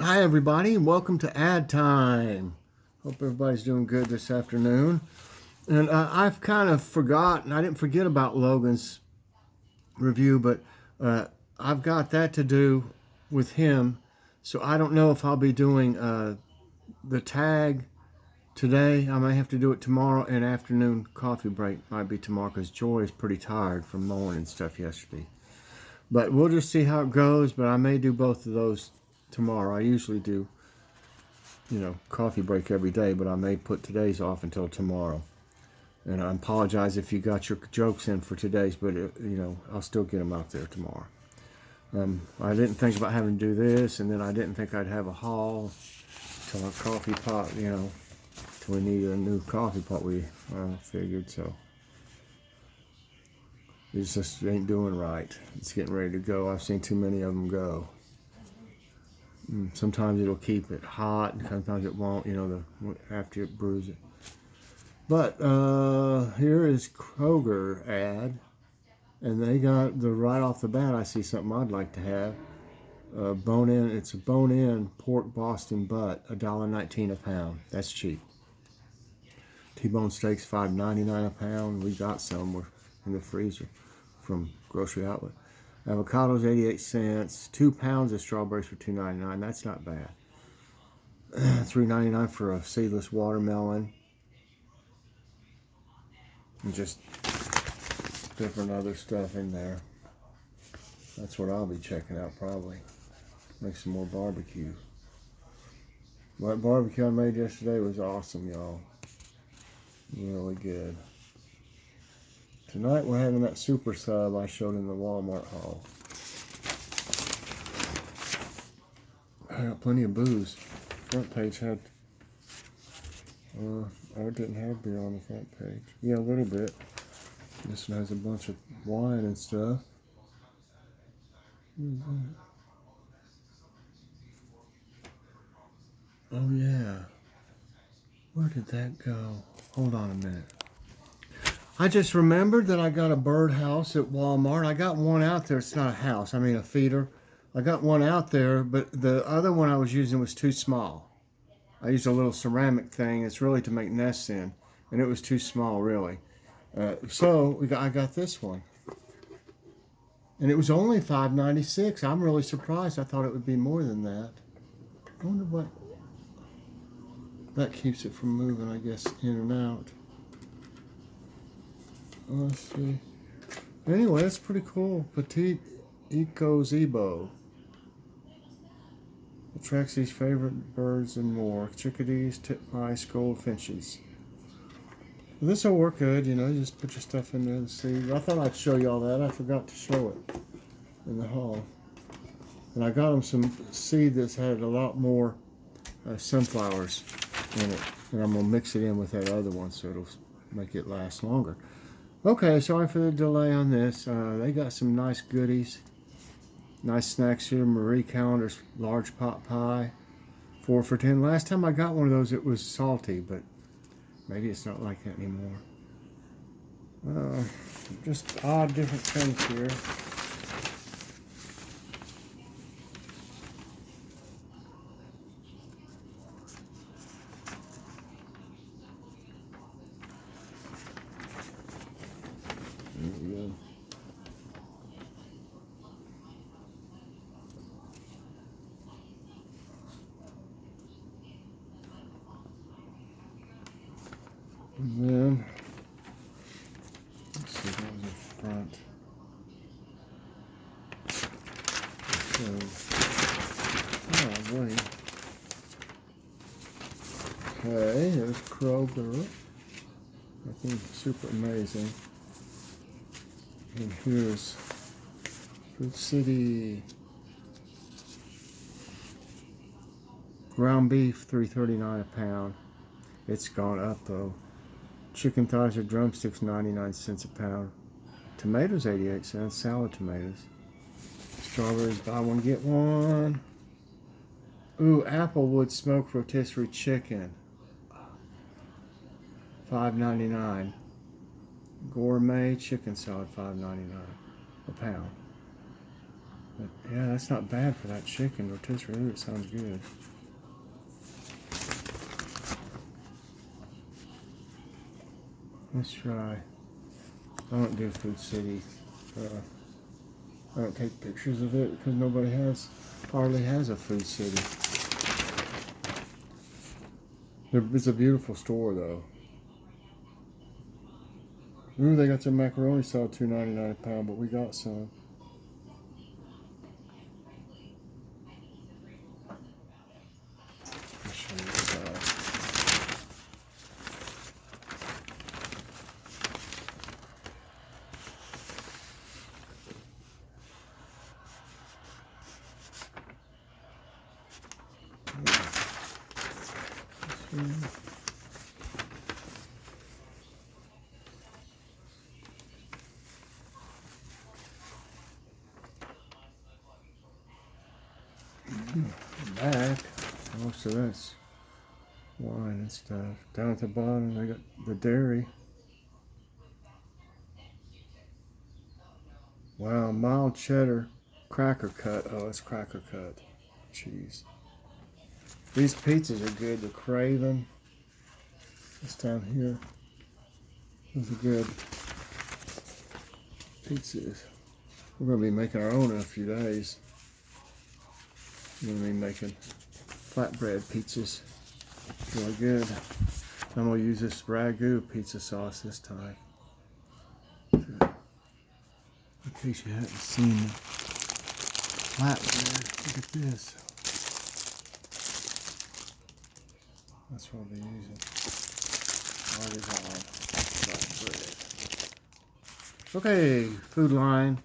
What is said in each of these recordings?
Hi everybody and welcome to Ad Time. Hope everybody's doing good this afternoon. And I've kind of forgotten, I didn't forget about Logan's review, but I've got that to do with him. So I don't know if I'll be doing the tag today. I may have to do it tomorrow, and afternoon coffee break might be tomorrow because Joy is pretty tired from mowing and stuff yesterday. But we'll just see how it goes, but I may do both of those tomorrow. I usually do coffee break every day, but I may put today's off until tomorrow. And I apologize if you got your jokes in for today's, but I'll still get them out there tomorrow. I didn't think about having to do this, and then I didn't think I'd have a haul till our coffee pot, till we needed a new coffee pot. We figured so. It just ain't doing right. It's getting ready to go. I've seen too many of them go. Sometimes it'll keep it hot, and sometimes it won't, after it brews it. But here is Kroger ad, and they got right off the bat, I see something I'd like to have. Bone-in, it's a bone-in pork Boston butt, $1.19 a pound. That's cheap. T-bone steaks, $5.99 a pound. We got some. We're in the freezer from Grocery Outlet. Avocados, 88 cents. 2 pounds of strawberries for $2.99. That's not bad. $3.99 for a seedless watermelon. And just different other stuff in there. That's what I'll be checking out probably. Make some more barbecue. That barbecue I made yesterday was awesome, y'all. Really good. Tonight we're having that super sub I showed in the Walmart haul. I got plenty of booze. Front page had, I didn't have beer on the front page. Yeah, a little bit. This one has a bunch of wine and stuff. Oh yeah. Where did that go? Hold on a minute. I just remembered that I got a birdhouse at Walmart. I got one out there. It's not a house. I mean a feeder. I got one out there, but the other one I was using was too small. I used a little ceramic thing. It's really to make nests in, and it was too small, really. So I got this one, and it was only $5.96. I'm really surprised. I thought it would be more than that. I wonder what. That keeps it from moving, I guess, in and out. Let's see. Anyway, that's pretty cool. Petite Eco Zebo. Attracts these favorite birds and more. Chickadees, titmice, goldfinches. Well, this will work good, just put your stuff in there and see. I thought I'd show you all that. I forgot to show it in the haul. And I got them some seed that's had a lot more sunflowers in it. And I'm going to mix it in with that other one so it'll make it last longer. Okay, sorry for the delay on this. They got some nice goodies. Nice snacks here. Marie Callender's large pot pie. 4 for $10. Last time I got one of those, it was salty, but maybe it's not like that anymore. Just odd different things here. There we go. And then, let's see, that was the front. So, wait. Okay, there's Kroger. Nothing super amazing. And here's Food City. Ground beef, $3.39 a pound. It's gone up though. Chicken thighs or drumsticks, 99 cents a pound. Tomatoes, 88 cents. Salad tomatoes. Strawberries, buy one, get one. Ooh, Applewood smoked rotisserie chicken. $5.99. Gourmet chicken salad, $5.99 a pound. But yeah, that's not bad for that chicken. Rotisserie, ooh, it sounds good. Let's try. I don't do Food City. I don't take pictures of it because nobody hardly has a Food City. It's a beautiful store though. Ooh, they got some macaroni salad, $2.99 a pound, but we got some. I'll show you this back. Most of that's wine and stuff. Down at the bottom, they got the dairy. Wow, mild cheddar, cracker cut. Oh, it's cracker cut cheese. These pizzas are good. The Craven. It's down here. Those are good pizzas. We're going to be making our own in a few days. We're going to be making flatbread pizzas. Really good. I'm going to use this ragu pizza sauce this time. In case you haven't seen the flatbread, look at this. That's what we'll be using. Artisan flatbread. Okay, Food Line.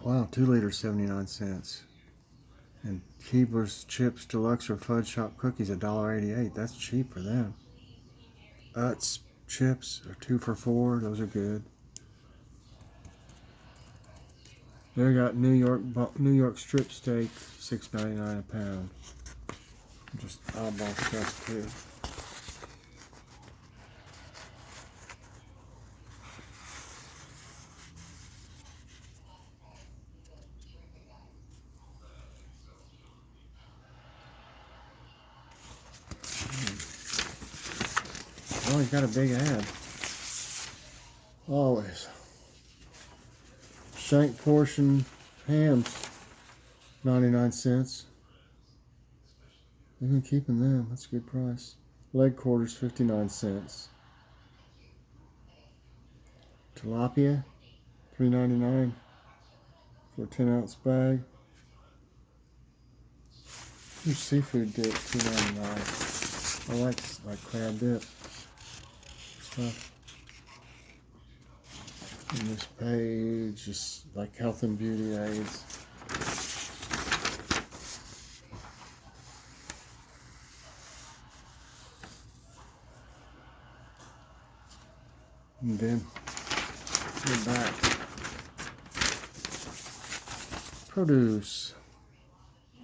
Wow, 2 liters, 79 cents. And Keebler's Chips Deluxe or Fudge Shop Cookies, $1.88. That's cheap for them. Utz chips are 2 for $4. Those are good. They got New York strip steak, $6.99 a pound. Just eyeball stuff too. Oh, he's got a big ad. Always. Shank portion hams, 99 cents. They've been keeping them. That's a good price. Leg quarters, 59 cents. Tilapia, $3.99 for a 10-ounce bag. Here's seafood dip, $2.99. I like crab dip stuff. And this page, just like health and beauty aids. And then we're back. Produce.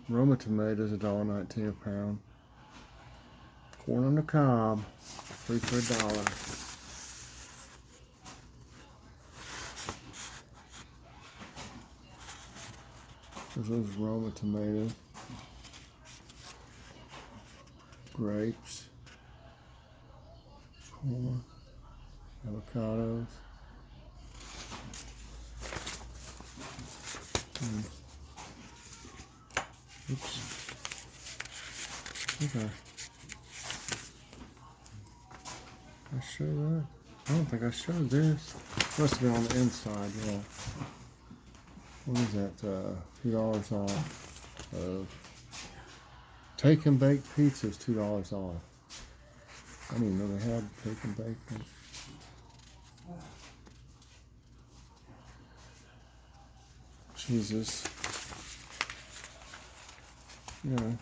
Roma tomatoes, $1.19 a pound. Corn on the cob, 3 for $1. There's those Roma tomatoes. Grapes. Corn. Avocados. Oops. Okay. I showed that? I don't think I showed this. Must have been on the inside, yeah. What is that? $2 off of Take and Bake pizzas, $2 off. I didn't even know they had Take and Bake. Jesus. Yeah.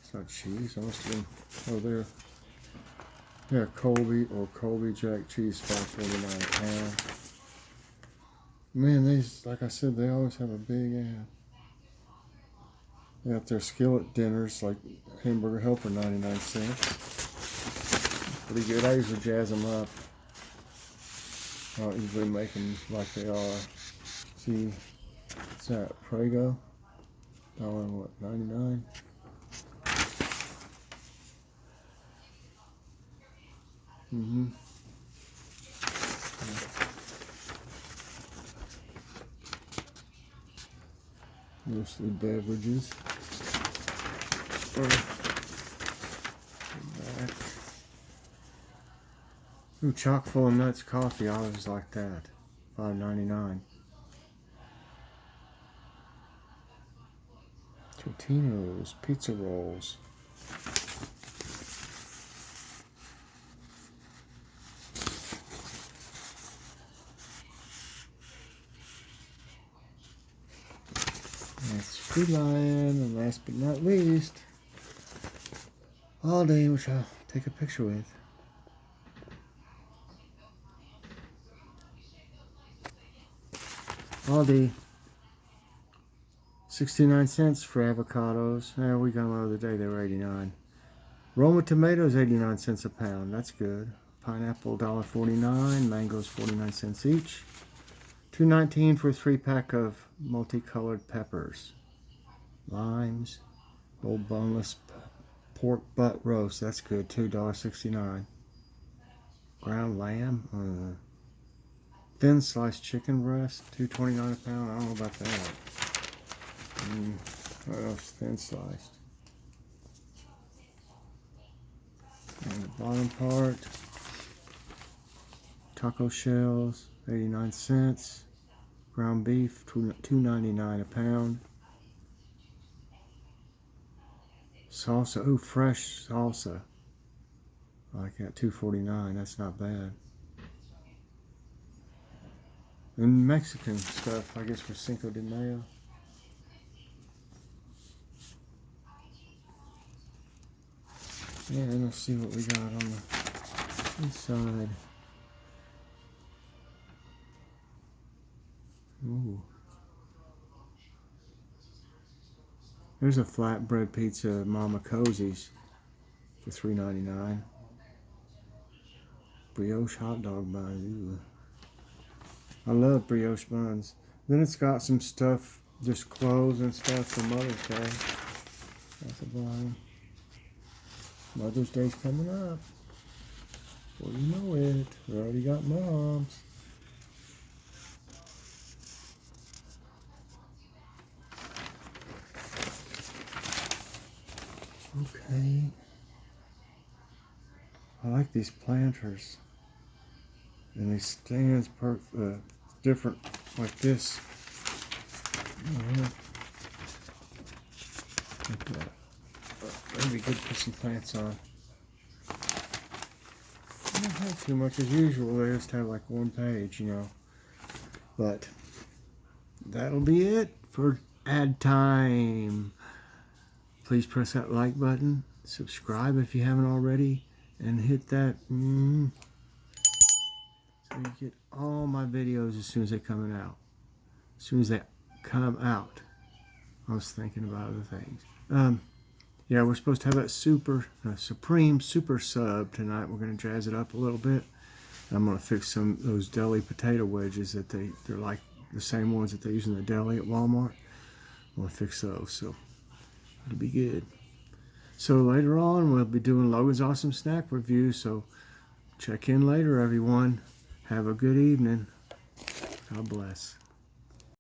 It's not cheese. I must have been. Oh, there. Yeah, Colby or Colby Jack cheese, $5.49 a pound. Man, these, like I said, they always have a big ad. They got their skillet dinners, like Hamburger Helper, 99 cents. Pretty good. I usually jazz them up. I don't usually make them like they are. See, what's that? Prego? $1.99? Mm-hmm. Mostly beverages. Back. Ooh, chock full of nuts coffee. I always like that. $5.99. Totino's pizza rolls. That's Food Lion, and last but not least, Aldi, which I'll take a picture with. Aldi, 69 cents for avocados. We got them the other day, they were 89. Roma tomatoes, 89 cents a pound. That's good. Pineapple, $1.49. Mangoes, 49 cents each. $2.19 for a 3-pack of multicolored peppers. Limes. Old boneless pork butt roast. That's good. $2.69. Ground lamb. Thin sliced chicken breast. $2.29 a pound. I don't know about that. What else? Thin sliced. And the bottom part. Taco shells. 89 cents. Ground beef. $2.99 a pound. Salsa. Ooh, fresh salsa. I like that. $2.49. That's not bad. And Mexican stuff, I guess, for Cinco de Mayo. Yeah, and let's see what we got on the inside. Ooh. There's a flatbread pizza at Mama Cozy's for $3.99. Brioche hot dog buns. Ooh. I love brioche buns. Then it's got some stuff, just clothes and stuff for Mother's Day. That's the bottom. Mother's Day's coming up. Before you know it, we already got moms. Okay. I like these planters. And these stands different like this. That'd be good to put some plants on. I don't have too much as usual. They just have like one page, you know. But that'll be it for ad time. Please press that like button, subscribe if you haven't already, and hit that so you get all my videos as soon as they're coming out. As soon as they come out. I was thinking about other things. Yeah, we're supposed to have that Supreme Super Sub tonight. We're going to jazz it up a little bit. I'm going to fix those deli potato wedges that they're like the same ones that they use in the deli at Walmart. I'm going to fix those, so it'll be good. So later on, we'll be doing Logan's Awesome Snack Review, so check in later, everyone. Have a good evening. God bless.